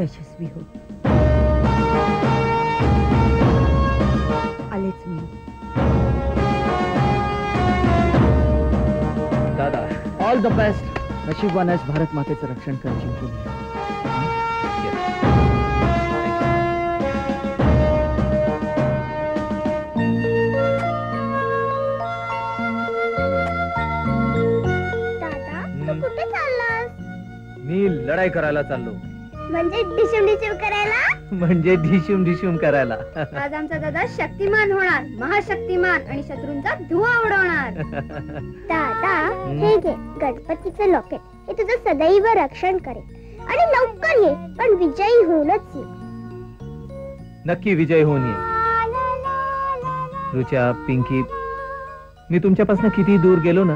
यशस्वी हो. आलेच मी. दादा, ऑल द बेस्ट. नशीबवानास भारत मातेचं रक्षण कर जिंकून. कुठे चाललास? मी लढाई करायला चाललो. म्हणजे डिशूम डिशूम करायला? म्हणजे ढिशूम ढिशूम करायला. आज आमचा दादा शक्तिमान होणार, महाशक्तिमान, आणि शत्रूंचा धुवा उडवणार. दादा, हे घे गणपतीचं लॉकेट. हे तुझं सदैव रक्षण करेल. आणि लवकर ये, पण विजयी होऊनच ये. नक्की विजय होऊन ये. रुचा, पिंकी, मी तुमच्यापासून किती दूर गेलो ना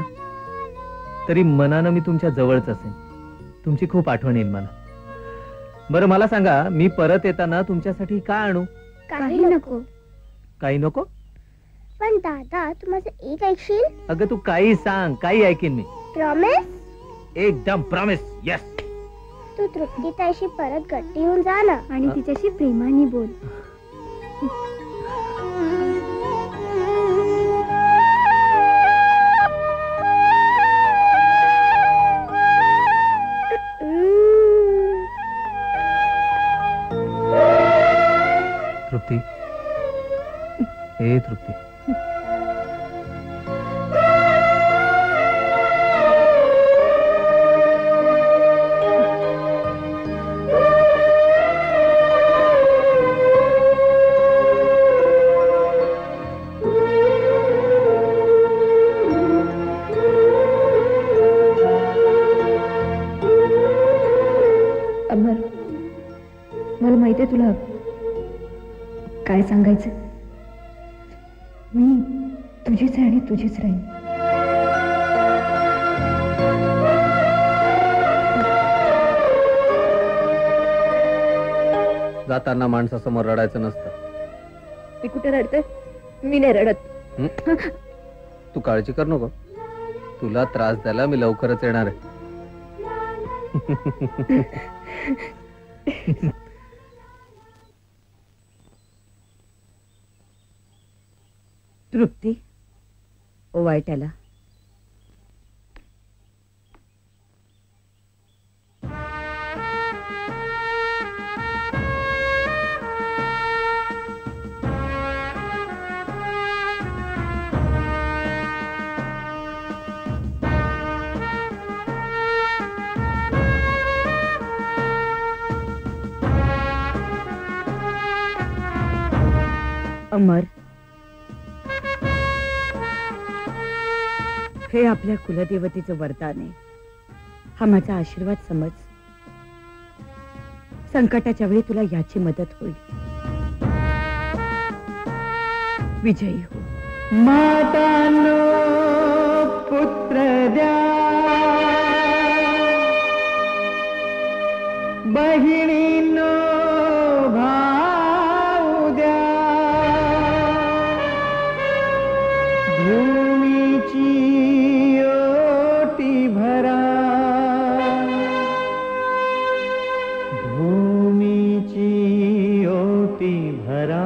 तरी मनानं मी तुमच्या जवळच असेन. तुमची खूप आठवण येईल मला. बरं मला सांगा, मी परत येताना तुमच्यासाठी काय आणू? काही नको. काही नको? पण दादा, तू माझं एक ऐकशील? अगं तू काही सांग, काही ऐकीन मी. प्रॉमिस? एकदम प्रॉमिस. यस. तू तृप्तीताईशी परत गट्टी होऊन जा ना, आणि तिच्याशी प्रेमाने बोल. तृप्ती, हे तृप्ती, अमर, मला माहितीये तुला काय सांगायचं. मी तुझीच आहे आणि तुझीच राहीन. जाताना माणसासमोर रडायचं नसतं. मी कुठे रडते? मी नाही रडत. तू काळजी कर नको. तुला त्रास द्यायला मी लवकरच येणार आहे. तृप्ती, ओवाळ त्याला. अमर, हे आपल्या कुलदेवतेचं वरदान आहे. हा माझा आशीर्वाद समज. संकटाच्या वेळी तुला याची मदत होईल. विजयी हो. मातानो पुत्र द्या, बहिणीनो भाऊ द्या, भूमीची ओटी भरा, भूमीची ओटी भरा.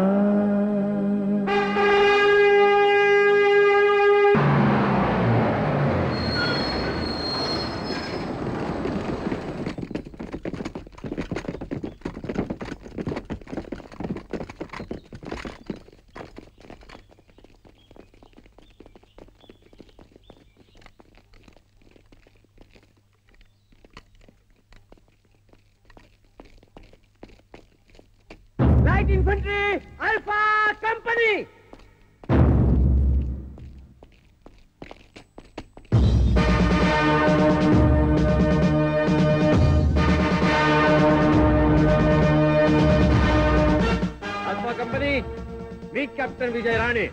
Light infantry, Alpha Company. Alpha Company, मी कॅप्टन विजय राणे.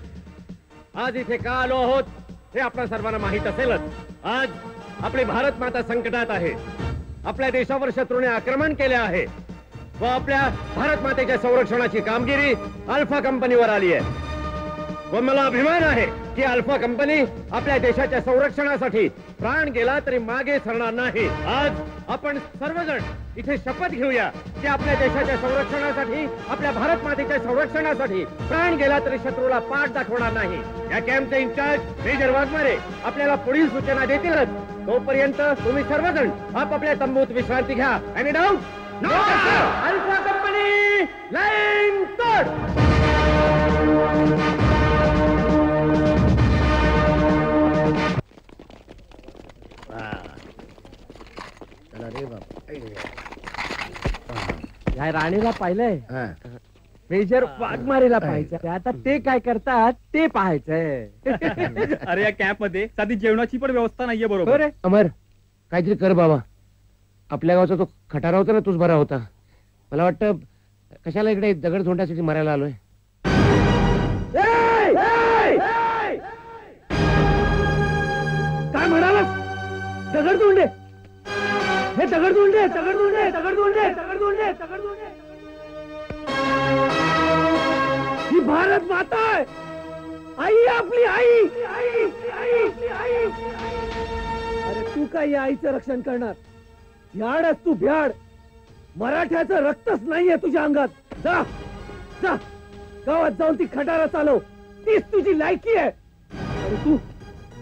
आज इथे का आलो आहोत हे आपल्या सर्वांना माहित असेलच. आज आपली भारत माता संकटात आहे. आपल्या देशावर शत्रूने आक्रमण केले आहे व आपल्या भारत मातेच्या संरक्षणाची कामगिरी अल्फा कंपनीवर आली आहे. व मला अभिमान आहे की अल्फा कंपनी आपल्या देशाच्या संरक्षणासाठी प्राण गेला तरी मागे सरणार नाही. आज आपण सर्वजण इथे शपथ घेऊया की आपल्या देशाच्या संरक्षणासाठी, आपल्या भारत मातेच्या संरक्षणासाठी प्राण गेला तरी शत्रूला पाठ दाखवणार नाही. या कॅम्पचे इन्चार्ज मेजर वाघमारे आपल्याला पुढील सूचना देतीलच. तोपर्यंत तुम्ही सर्वजण आपापल्या तंबूत विश्रांती घ्या. Any doubt? Alpha company line तोड. या राणीला पाहिलंय, मेजर वाघमारेला पाहायचं. आता ते काय करतात ते पाहायचंय. अरे या कॅम्प मध्ये साधी जेवणाची पण व्यवस्था नाहीये. बरोबर आहे. अमर, काहीतरी कर बाबा. आपल्या गावचा तो खटारा होता ना, तोच बरा होता. मला वाटतं कशाला इकडे दगड धोंड्यासाठी मारायला आलोय. काय म्हणालास? दगड धोंडे, हे दगड धोंडे, दगड धोंडे, दगड धोंडे, दगड धोंडे, दगड धोंडे. ही भारत माता आहे. आई आपली आई, आई, आई, आई. अरे तू काय या आईचं रक्षण करणार? भ्याडच तू, भ्याड. मराठ्याचं रक्तच नाहीये तुझ्या अंगात. जा जा, गावात जाऊन ती खटारा चालव. तीच तुझी लायकी आहे. अरे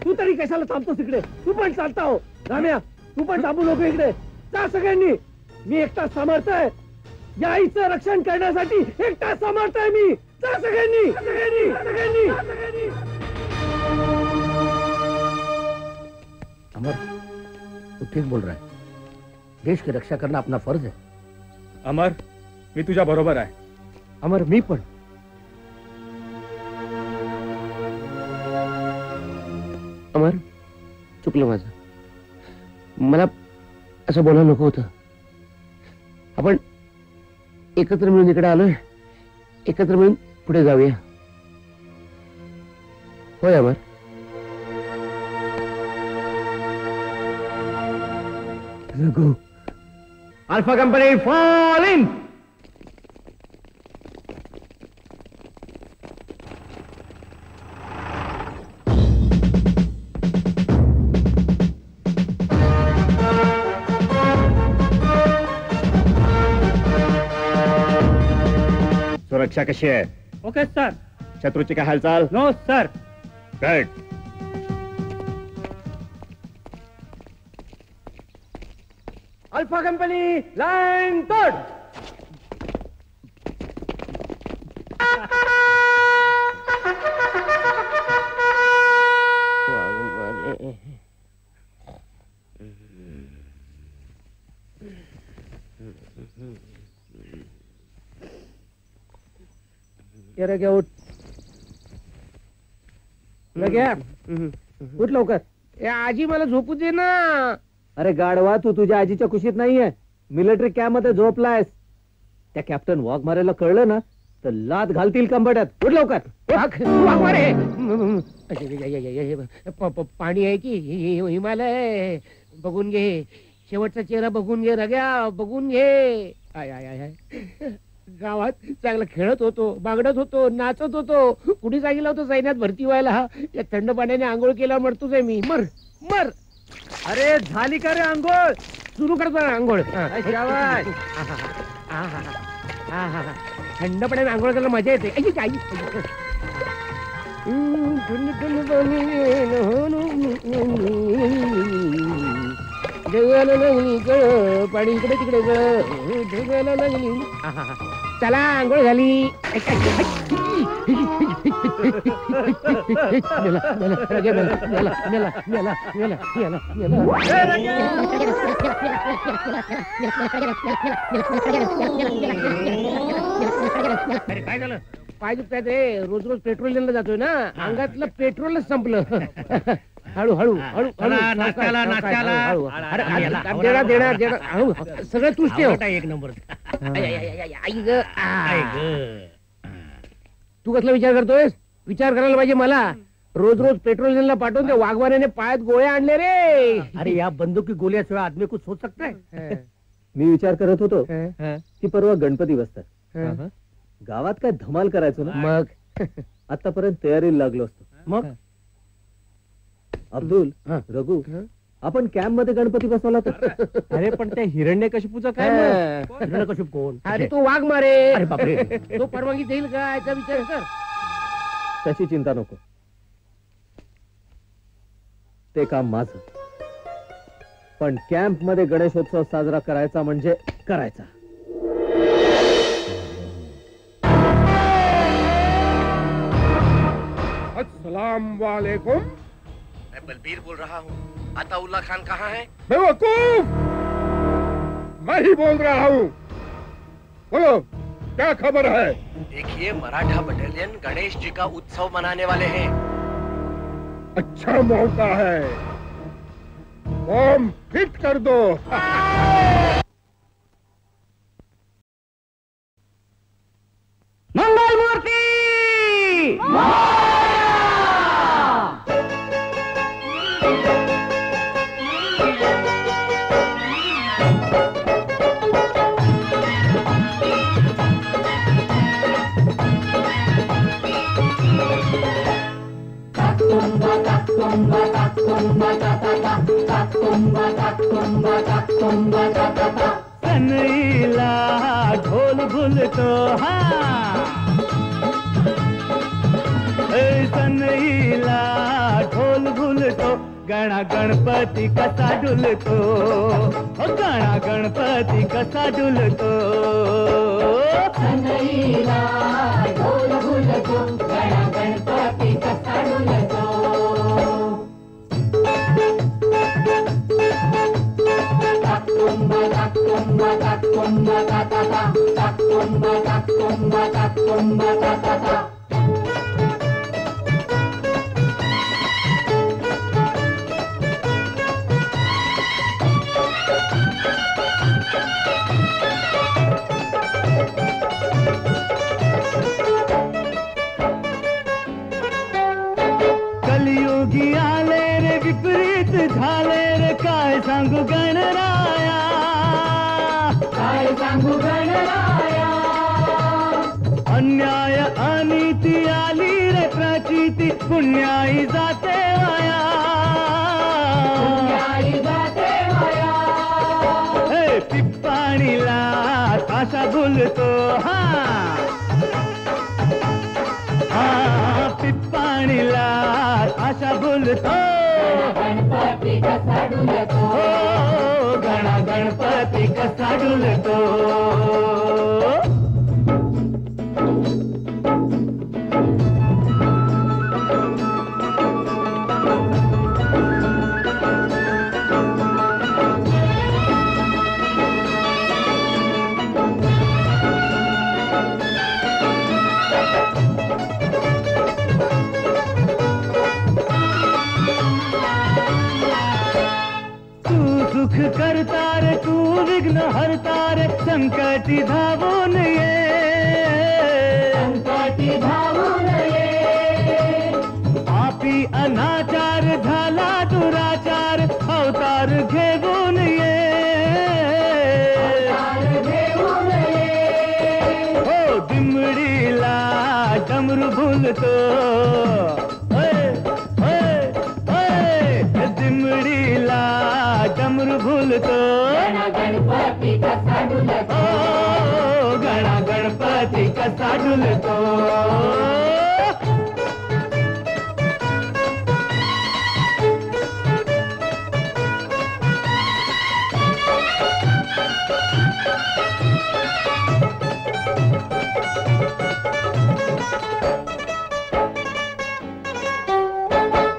तू तरी कशाला थांबतोस इकडे? तू पण चालता हो. राम्या, तू पण थांबू नको इकडे. जा सगळ्यांनी. मी एकटा समर्थ आहे. या आईचं रक्षण करण्यासाठी एकटा समर्थ आहे मी. जा सगळ्यांनी, सगळ्यांनी, सगळ्यांनी, सगळ्यांनी. अमर, तू ठीक बोल रहा है. देश की रक्षा करना अपना फर्ज है. अमर, मी तुझ्या बरोबर आहे. अमर, मी पण. अमर, चुकलं माझं. मला असं बोलायला नको होतं. आपण एकत्र मिळून इकडे आलोय. एकत्र मिळून पुढे जाऊया. होय Amar. Raghu, alpha company fall in. सुरक्षा कशी आहे? Okay sir. शत्रूची काय हालचाल? No sir. Good. Alpha company line तोड. ये रे, उठ. लग्या, उठ लवकर. आजी मला झोपू दे ना. अरे गाढवा, तू तुझ्या आजीच्या कुशीत नाहीये. मिलिटरी कॅम्प मध्ये झोपलायस. त्या कॅप्टन वाघमारेला कळलं ना तर लात घालतील कंबड्यात. उठ लवकर. पाणी आहे की हिमालय? बघून घे. शेवटचा चेहरा बघून घे रग्या, बघून घे. I I I. गावात चांगला खेळत होतो, बागडत होतो, नाचत होतो. कुणी सांगितलं होतं सैन्यात भरती व्हायला? या थंड पाण्याने आंघोळ केला मरतोच आहे मी. मर मर. अरे झाली का रे आंघोळ? सुरू करतो ना आंघोळ. शाबास. थंड पाण्याने आंघोळ करायला मजा येते. जगाला लागली गळ, पाणी इकडे तिकडे गळ, जगाला लागली. चला आंघोळ झाली. काय झालं? पाय दुखतायत रे. रोज रोज पेट्रोल द्यायला जातोय ना, अंगातलं पेट्रोलच संपलं. हळू हळू हळू हळू. सगळं तूच ठेव. एक नंबर. तू कसला विचार करतोयस? विचार करायला पाहिजे मला. रोज रोज पेट्रोल द्यायला पाठवून त्या वाघमारेने पायात गोळे आणले रे. अरे या बंदूक की गोलियाशिवाय आदमी कुछ सोच सकता है? मी विचार करत होतो की परवा गणपती बसतात. गावात काय धमाल करायचो ना. मग आतापर्यंत तयारीला लागलो असतो. मग अब्दुल, रघु, आपण कॅम्प मध्ये गणपती बसवला तर. अरे पण त्या हिरण्यकशिपूचं काय मग? हिरण्यकशिप कोण? अरे तू वाघ मारे. अरे बापरे, तो परवानगी देईल का याचा विचार कर. त्याची चिंता नको, ते काम माझं. पण कॅम्प मध्ये गणेशोत्सव साजरा करायचा म्हणजे करायचा. अस्सलाम वालेकुम. मैं बलबीर बोल रहा हूँ. अताउल्ला खान कहाँ है? बेवकूफ, मैं ही बोल रहा हूँ. बोलो, क्या खबर है? देखिए, मराठा बटालियन गणेश जी का उत्सव मनाने वाले हैं. अच्छा मौका है, बम फिट कर दो. मंगल मूर्ती सनईला ढोल भूलतो. सनईला ढोल भूलतो. गणा गणपती कसा डुलतो. गणा गणपती कसा डुलतो. सनईला ढोल भूलतो. गणा गणपती कसा डुलतो. कलियुगी आले रे, विपरीत झाले रे, काय सांगू गणराया. काय सांगू गणराया. अन्याय अनिती आली रे प्रचिती, पुण्याई जाते वाया. पुण्याई जाते वाया. हे पिप्पाणीला आशा भुलतो. पिप्पाणीला आशा भुलतो. गणपती कसा डुलतो. गणा गणपती कसा डुलतो. सुख करता रे, तू विघ्न हरता रे, संकटी धावून ये. संकटी धावून ये. पापी अनाचार झाला दुराचार, अवतार घेऊन ये. घेऊन ये. हो दिमडीला डमरू भूलतो. दिमडीला डमरू भूलतो. गणा गणपती कसा डुलतो. गणा गणपती कसा डुलतो.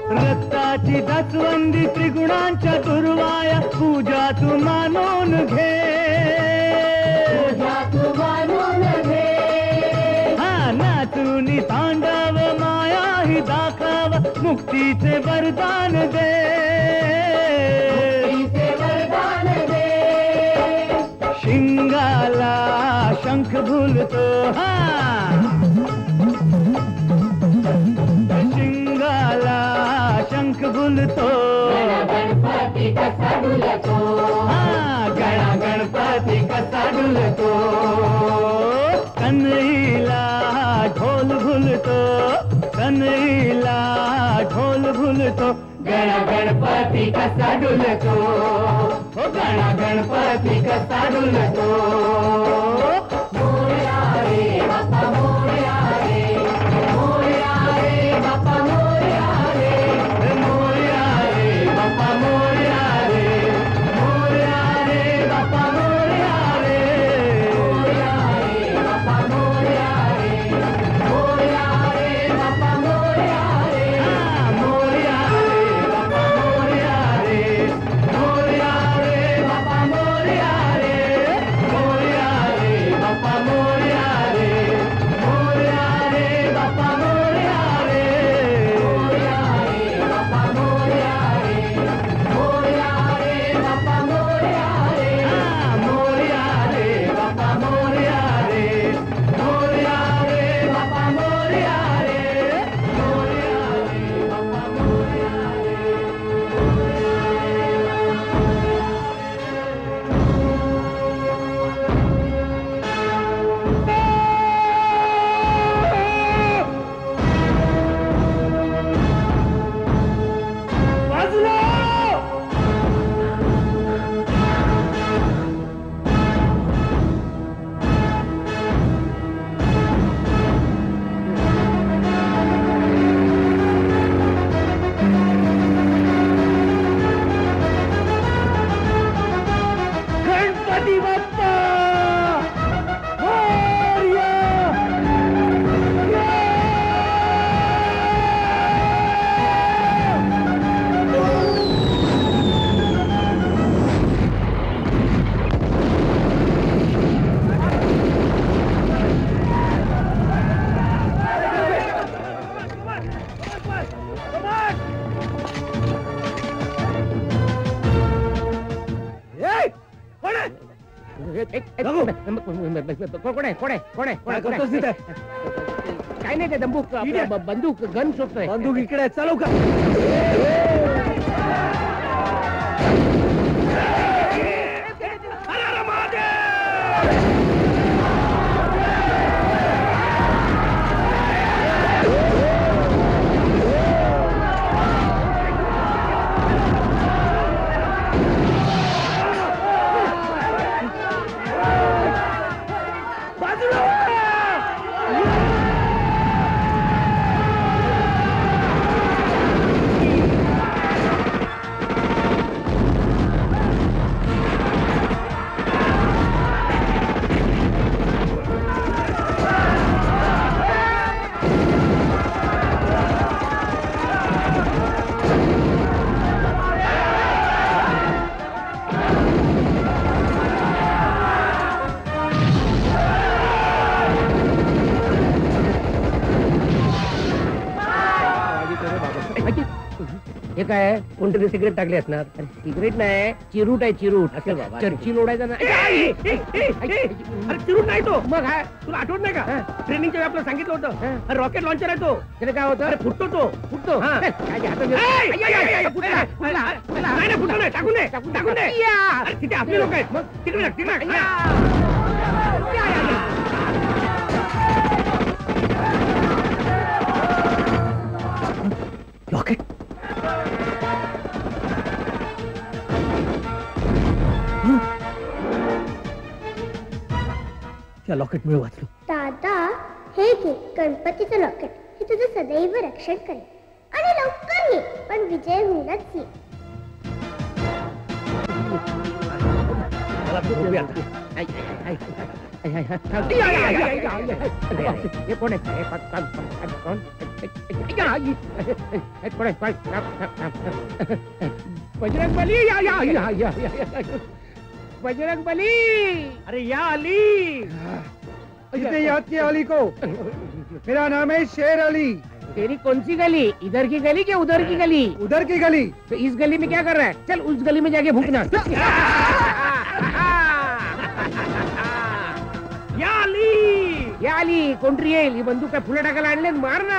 रक्ताची दसवंदी त्रिगुणांच्या दुर्वाया, पूजा तू मानून घे. पूजा तू मानून घे. हा नाचून तांडव माया ही दाखव, मुक्तीचे वरदान दे. मुक्तीचे वरदान दे. शिंगाला शंख भूलतो. शिंगाला शंख भूलतो. गणपती कसा डुलतो. गणा गणपती कसा डुलतो. कन्हईला ढोल भूलतो. कन्हईला ढोल भूलतो. गण गणपती कसा डुलतो, हो गण गणपती कसा डुलतो. मोरया रे बाप्पा मोरया रे, मोरया रे बाप्पा मोरया रे, मोरया रे बाप्पा मोरया रे, मोरया रे बाप्पा मोरया रे, मोरया रे बाप्पा मोरया रे, मोरया रे बाप्पा मोरया रे, मोरया रे बाप्पा मोरया रे, मोरया रे बाप्पा मोरया रे, मोरया रे बाप्पा मोरया रे, मोरया रे बाप्पा मोरया रे, मोरया रे बाप्पा मोरया रे, मोरया रे बाप्पा मोरया रे, मोरया रे बाप्पा मोरया रे, मोरया रे बाप्पा मोरया रे, मोरया रे बाप्पा मोरया रे. गणपती बाप्पा मोरया. ए, कोण आहे? कोण काय करतोस तिथे? काय नाही ते दंबूक बंदूक गन शोधतोय. बंदूक इकडे आहे, चालू का? हे काय कोणतरी सिगरेट टाकली असणार. सिगरेट नाही, चिरूट आहे, चिरूट. चर्ची लोडायचा ना. अरे चिरूट नाही तो. मग काय तुला आठवत नाही का? ट्रेनिंगच्या वेळी आपल्याला सांगितलं होतं रॉकेट लॉन्चर आहे तो. त्याने काय होतं? अरे फुटतो तो. फुटतो. हा. काय ते हातात घेऊन- फुटला. नाही नाही, फुटला नाही. टाकून दे. टाकून दे. अरे तिथे आपले लोक आहेत. मग तिकडे टाक, तिकडे टाक. रॉकेट त्या लॉकेटमुळे वाचलो. दादा हे घे गणपतीचं लॉकेट. हे तुझं सदैव रक्षण करेल. आणि लवकर ये, पण विजय होऊनच ये. मला खूप उभी आता. हे कोण आहे? बजरंग बली. बजरंग बली. अरे या अली. कितने याद किया अली को? मेरा नाम है शेर अली. तेरी कौन सी गली? इधर की गली क्या उधर की गली? उधर की गली. तो इस गली में क्या कर रहा है? चल उस गली में जाके भूखना. या अली. या आली कोणतरी येईल. ही बंदूक काय फुलं टाकायला आणले? मार ना.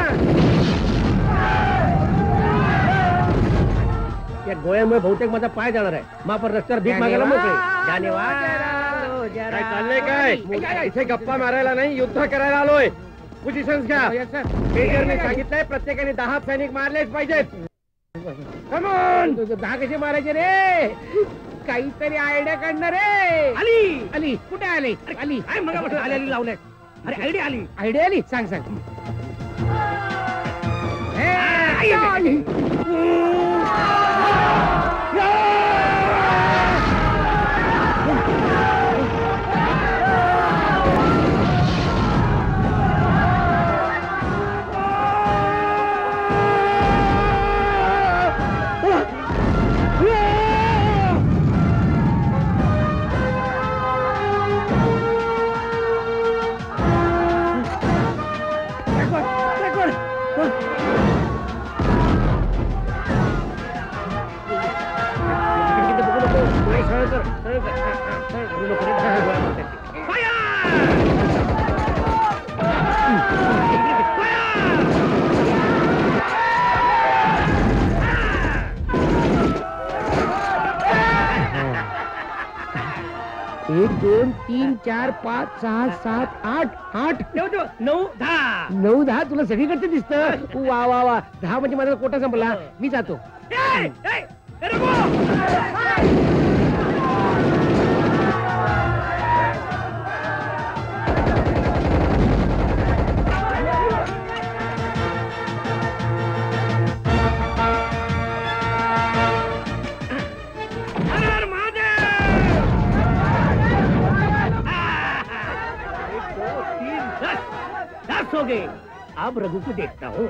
या गोळ्यांमुळे बहुतेक माझा पाय जाणार आहे. मापर रस्त्यावर भीक मागायला मोकळे. काय चाललंय काय? इथे गप्पा मारायला नाही, युद्ध करायला आलोय. पोझिशन घ्या. Yes, sir. मेजरने सांगितलंय प्रत्येकाने 10 सैनिक मारलेच पाहिजेत. कमॉन, दहा कसे मारायचे रे? काहीतरी आयडिया काढणार रे. आली आली कुठे आली? आली काय मग आली लावलंय. अरे आयडिया आली. आयडिया आली. सांग सांग. एक दोन तीन चार पाच सहा सात आठ. 9 10. 9 10 तुला सगळीकडचे दिसत. वा वा वा. 10 म्हणजे माझा कोटा संपला. मी जातो. हो गए. अब रघु को देखता हूँ.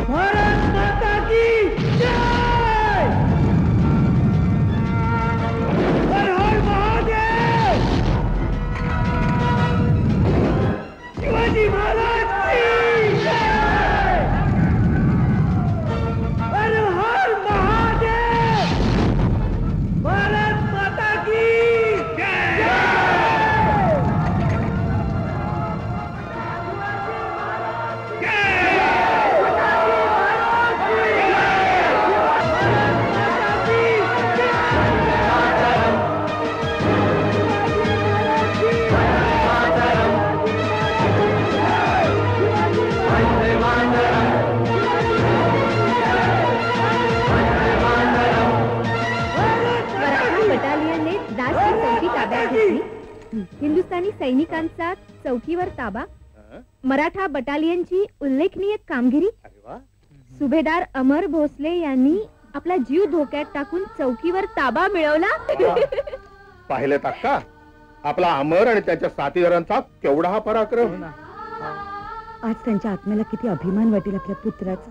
भारत माता की जय. हर हर महादेव. शिवाजी महाराज की जय. हर हर महादेव. भारत माता की जय. बटालियनने दासची चौकी ताब्यात घेतली. हिंदुस्थानी सैनिकांचा चौकीवर ताबा. मराठा बटालियनची उल्लेखनीय कामगिरी. सुभेदार अमर भोसले यांनी आपला जीव धोक्यात टाकून चौकीवर ताबा मिळवला. पाहिले का आपला अमर आणि त्याच्या साथीदारांचा केवढा हा पराक्रम. आज त्यांच्या आत्म्याला किती अभिमान वाटेल आपल्या पुत्राचा.